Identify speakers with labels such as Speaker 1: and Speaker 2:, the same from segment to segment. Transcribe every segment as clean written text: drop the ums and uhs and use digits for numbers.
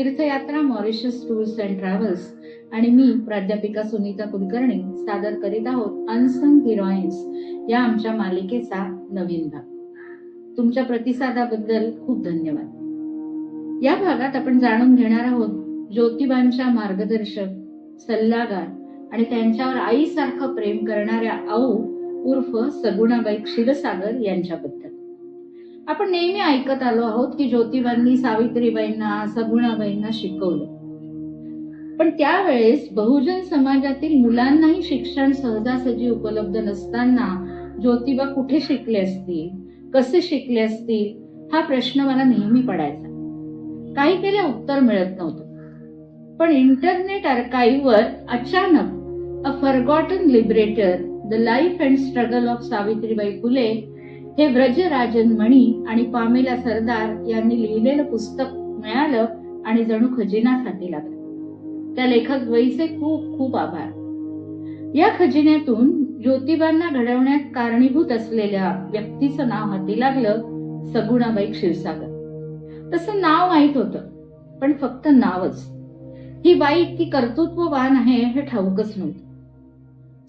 Speaker 1: तीर्थयात्रा Mauritius tours and travels आणि मी प्राध्यापिका सुनीता कुलकर्णी सादर करीत आहोत अनसंग हिरोईन्स या आमच्या मालिकेचा नवीन भाग. तुमच्या प्रतिसादाबद्दल खूप धन्यवाद. या भागात आपण जाणून घेणार आहोत ज्योतिबांच्या मार्गदर्शक, सल्लागार आणि त्यांच्यावर आईसारखं प्रेम करणाऱ्या आऊ उर्फ सगुणाबाई क्षीरसागर यांच्याबद्दल. आपण नेहमी ऐकत आलो आहोत की ज्योतिबांनी सावित्रीबाईंना, सगुणाबाईंना शिकवलं, पण त्यावेळेस बहुजन समाजातील मुलांनाही शिक्षण सहजासहजी उपलब्ध नसताना ज्योतिबा कुठे शिकले असतील, कसे शिकले असतील, हा प्रश्न मला नेहमी पडायचा. काही केले उत्तर मिळत नव्हतं. पण इंटरनेट आर्काईव्हवर अचानक a forgotten liberator, the life and struggle of Savitribai Phule हे व्रजराजन मणी आणि पामेला सरदार यांनी लिहिलेलं पुस्तक मिळालं आणि जणू खजिनाच हाती लागला. त्या लेखक द्वयीचे खूप खूप आभार. या खजिन्यातून ज्योतिबांना घडवण्यात कारणीभूत असलेल्या व्यक्तीचं नाव हाती लागलं, सगुणाबाई क्षीरसागर. तसं नाव माहित होतं, पण फक्त नावच. ही बाई इतकी कर्तृत्ववान आहे हे ठाऊकच नव्हतं.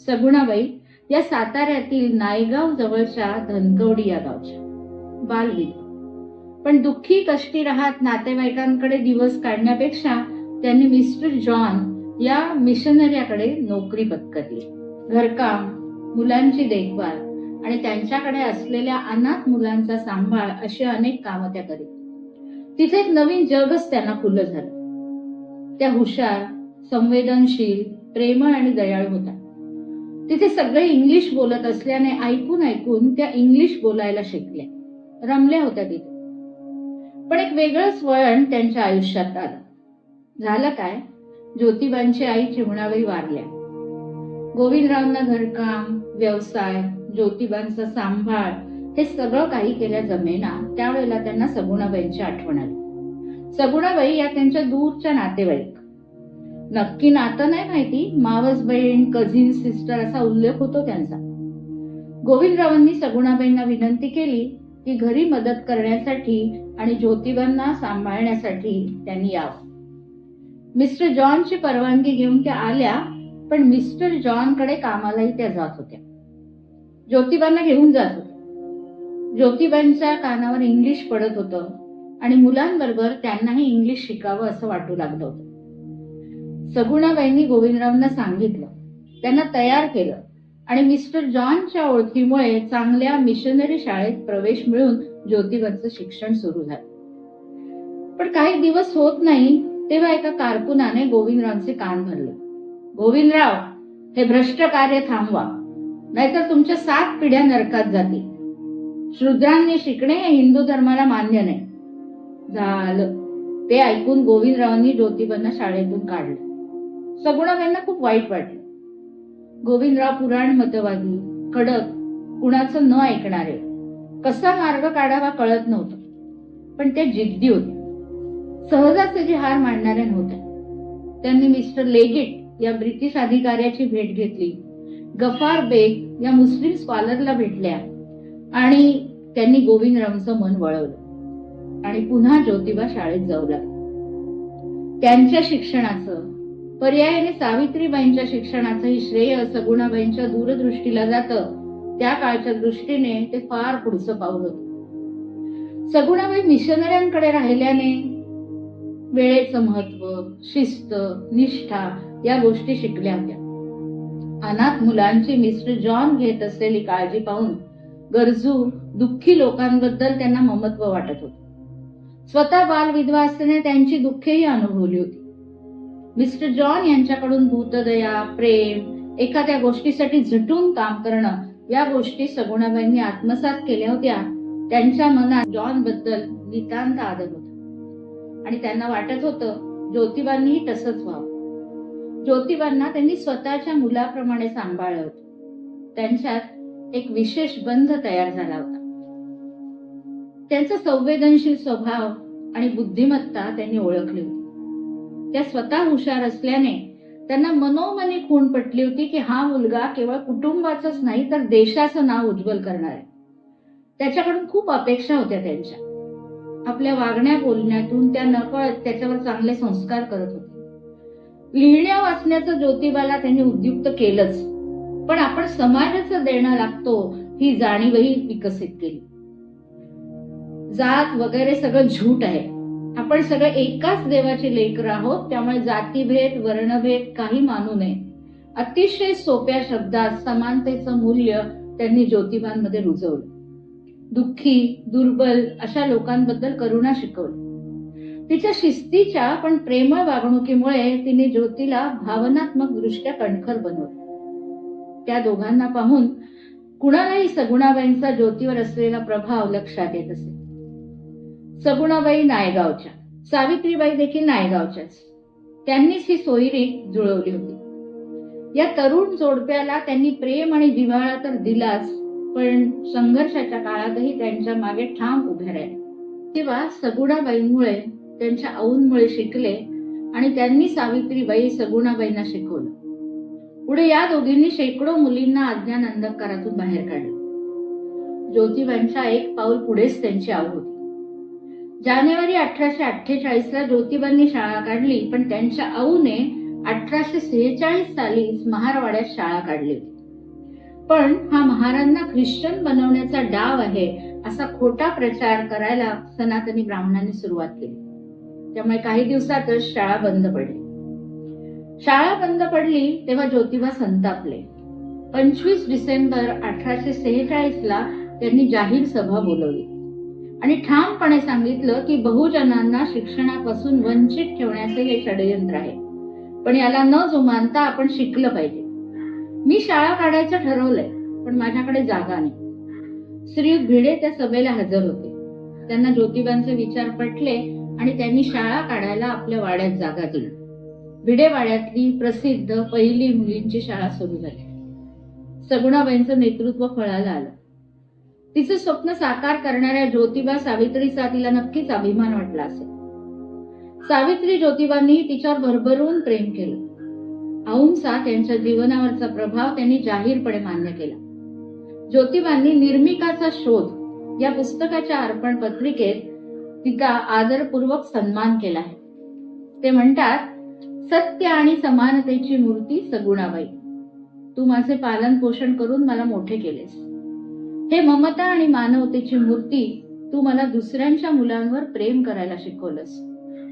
Speaker 1: सगुणाबाई या साताऱ्यातील नायगाव जवळच्या धनकवडी या गावच्या बालविधवा, पण दुःखी कष्टी राहत नातेवाईकांकडे दिवस काढण्यापेक्षा त्यांनी मिस्टर जॉन या मिशनरीकडे नोकरी पत्करली. घरकाम, मुलांची देखभाल आणि त्यांच्याकडे असलेल्या अनाथ मुलांचा सांभाळ अशी अनेक कामं त्या करीत. तिथे एक नवीन जगच त्यांना खुलं झालं. त्या हुशार, संवेदनशील, प्रेमळ आणि दयाळू होत्या. तिथे सगळे इंग्लिश बोलत असल्याने ऐकून ऐकून त्या इंग्लिश बोलायला शिकल्या, रमल्या होत्या तिथे. पण एक वेगळंच वळण त्यांच्या आयुष्यात आलं. झालं काय, ज्योतिबांची आई चिमणाबाई वारल्या. गोविंदरावांना घरकाम, व्यवसाय, ज्योतिबांचा सांभाळ हे सगळं काही केल्या जमेना. त्यावेळेला त्यांना सगुणाबाईंची आठवण आली. सगुणाबाई या त्यांच्या दूरच्या नातेवाईक. नक्की नातं नाही माहिती, मावस बहीण, कझिन सिस्टर असा उल्लेख होतो त्यांचा. गोविंदरावांनी सगुणाबाईंना विनंती केली की घरी मदत करण्यासाठी आणि ज्योतिबांना सांभाळण्यासाठी त्यांनी यावं. मिस्टर जॉनची परवानगी घेऊन त्या आल्या, पण मिस्टर जॉन कडे कामालाही त्या जात होत्या. ज्योतिबांना घेऊन जात होत्या. ज्योतिबांच्या कानावर इंग्लिश पडत होतं आणि मुलांबरोबर त्यांनाही इंग्लिश शिकावं असं वाटू लागलं होतं. सगुणाबाईंनी गोविंदरावांना सांगितलं, त्यांना तयार केलं आणि मिस्टर जॉनच्या ओळखीमुळे चांगल्या मिशनरी शाळेत प्रवेश मिळून ज्योतिबांचं शिक्षण सुरू झालं. पण काही दिवस होत नाही तेव्हा एका कारकुनाने गोविंदरावांचे कान भरले. गोविंदराव, हे भ्रष्ट कार्य थांबवा, नाहीतर तुमच्या 7 पिढ्या नरकात जातील. शूद्रांनी शिकणे हे हिंदू धर्माला मान्य नाही. झालं. ते ऐकून गोविंदरावांनी ज्योतिबांना शाळेतून काढलं. सगुणाबाईंना खूप वाईट वाटलं. गोविंदराव पुराण मतवादी, कडक, कुणाचं न ऐकणारे, कसा मार्ग काढावा कळत नव्हतं. पण त्या जिद्दी होत्या, सहजासहजी हार मानणाऱ्या नव्हत्या. त्यांनी मिस्टर लेगेट या ब्रिटिश अधिकाऱ्याची भेट घेतली. गफार बेग या मुस्लिम स्कॉलरला भेटल्या आणि त्यांनी गोविंदरावांचं मन वळवलं आणि पुन्हा ज्योतिबा शाळेत जाऊ लागले. त्यांच्या शिक्षणाचं, पर्यायाने सावित्रीबाईंच्या शिक्षणाचंही श्रेय सगुणाबाईंच्या दूरदृष्टीला जातं. त्या काळच्या दृष्टीने ते फार पुढचं पाऊल होतं. सगुणाबाई मिशनऱ्यांकडे राहिल्याने वेळेचं महत्व, शिस्त, निष्ठा या गोष्टी शिकल्या होत्या. अनाथ मुलांची मिस्टर जॉन घेत असलेली काळजी पाहून गरजू, दुःखी लोकांबद्दल त्यांना ममत्व वाटत होतं. स्वतः बालविधवा असल्याने त्यांची दुःखेही अनुभवली होती. मिस्टर जॉन यांच्याकडून भूतदया, प्रेम, एखाद्या गोष्टीसाठी झटून काम करणं या गोष्टी सगुणाबाईंनी आत्मसात केल्या होत्या. त्यांच्या मनात जॉन बद्दल नितांत आदर होता आणि त्यांना वाटत होतं ज्योतिबांनीही तसंच व्हावं. ज्योतिबांना त्यांनी स्वतःच्या मुलाप्रमाणे सांभाळलं होतं. त्यांच्यात एक विशेष बंध तयार झाला होता. त्यांचा संवेदनशील स्वभाव आणि बुद्धिमत्ता त्यांनी ओळखली होती. त्या स्वतः हुशार असल्याने त्यांना मनोमनी खूण पटली होती की हा मुलगा केवळ कुटुंबाचंच नाही तर देशाचं नाव उज्ज्वल करणार आहे. त्याच्याकडून खूप अपेक्षा होत्या त्यांच्या. आपल्या वागण्या बोलण्यातून त्या नकळत त्याच्यावर चांगले संस्कार करत होते. लिहिण्या वाचण्याचं ज्योतिबाला त्यांनी उद्युक्त केलंच, पण आपण समाजाचं देणं लागतो ही जाणीवही विकसित केली. जात वगैरे सगळं झूट आहे. आपण सगळे एकाच देवाचे लेकर आहोत, त्यामुळे जातीभेद वर्णभेद काही मानू नये. अतिशय सोप्या शब्दात समानतेचं मूल्य त्यांनी ज्योतिबांमध्ये रुजवलं. दुःखी दुर्बल अशा लोकांबद्दल करुणा शिकवली. तिच्या शिस्तीच्या पण प्रेमळ वागणुकीमुळे तिने ज्योतीला भावनात्मक दृष्ट्या कणखर बनवलं. त्या दोघांना पाहून कुणालाही सगुणाबाईंचा ज्योतीवर असलेला प्रभाव लक्षात येत असे. सगुणाबाई नायगावच्या, सावित्रीबाई देखील नायगावच्याच. त्यांनीच ही सोयरी जुळवली होती. या तरुण जोडप्याला त्यांनी प्रेम आणि जिव्हाळा तर दिलाच, पण संघर्षाच्या काळातही त्यांच्या मागे ठाम उभे राहिले. तेव्हा सगुणाबाईंमुळे, त्यांच्या आऊंमुळे शिकले आणि त्यांनी सावित्रीबाई सगुणाबाईंना शिकवलं. पुढे या दोघींनी शेकडो मुलींना अज्ञान अंधकारातून बाहेर काढले. ज्योतिबांच्या एक पाऊल पुढेच त्यांची आऊ होती. जानेवारी 1848 ला ज्योतिबांनी शाळा काढली, पण त्यांच्या आऊने 1846 साली महारवाड्यात शाळा काढली होती. पण हा महारांना ख्रिश्चन बनवण्याचा डाव आहे असा खोटा प्रचार करायला सनातनी ब्राह्मणांनी सुरुवात केली. त्यामुळे काही दिवसातच शाळा बंद पडली. शाळा बंद पडली तेव्हा ज्योतिबा संतापले. 25 डिसेंबर 1846 ला त्यांनी जाहीर सभा बोलवली आणि ठामपणे सांगितलं की बहुजनांना शिक्षणापासून वंचित ठेवण्याचे हे षडयंत्र आहे, पण याला न जुमानता आपण शिकलं पाहिजे. मी शाळा काढायचं ठरवलंय, पण माझ्याकडे जागा नाही. श्रीयुत भिडे त्या सभेला हजर होते. त्यांना ज्योतिबांचे विचार पटले आणि त्यांनी शाळा काढायला आपल्या वाड्यात जागा दिली. भिडे वाड्यातली प्रसिद्ध पहिली मुलींची शाळा सुरू झाली. सगुणाबाईंचं नेतृत्व फळाला आलं. तिचं स्वप्न साकार करणाऱ्या ज्योतिबा सावित्रीचा तिला नक्कीच अभिमान वाटला असेल. सावित्री ज्योतिबांनी तिच्यावर भरभरून प्रेम केलं. आऊंचा त्यांच्या जीवनावरचा प्रभाव त्यांनी जाहीरपणे मान्य केला. ज्योतिबांनी निर्मिकाचा शोध या पुस्तकाच्या अर्पण पत्रिकेत तिचा आदरपूर्वक सन्मान केला आहे. ते म्हणतात, सत्य आणि समानतेची मूर्ती सगुणाबाई, तू माझे पालन पोषण करून मला मोठे केलेस. हे ममता आणि मानवतेची मूर्ती, तू मला दुसऱ्यांच्या मुलांवर प्रेम करायला शिकवलंस.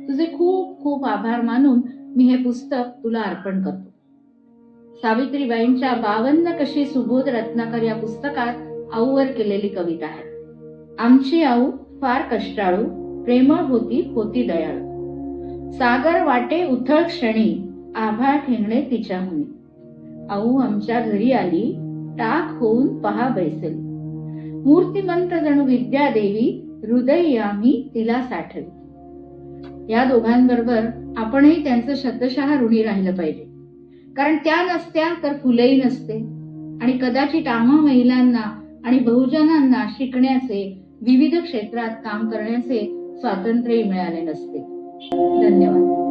Speaker 1: तुझे खूप खूप आभार मानून मी हे पुस्तक तुला अर्पण करतो. सावित्रीबाईंच्या 52 कशी सुबोध रत्नाकर या पुस्तकात आऊवर केलेली कविता आहे. आमची आऊ फार कष्टाळू, प्रेमळ होती दयाळू. सागर वाटे उथळ क्षणी, आभाळ ठेंगणे तिच्याहुनी. आऊ आमच्या घरी आली, टाक होऊन पहा बैसली. मूर्तिमंत जणू विद्या देवी, हृदय आम्ही तिला साठवी. या दोघांबरोबर आपणही त्यांचं शतशः ऋणी राहिलं पाहिजे, कारण त्या नसत्या तर फुलेही नसते आणि कदाचित आम्हा महिलांना आणि बहुजनांना शिकण्याचे, विविध क्षेत्रात काम करण्याचे स्वातंत्र्यही मिळाले नसते. धन्यवाद.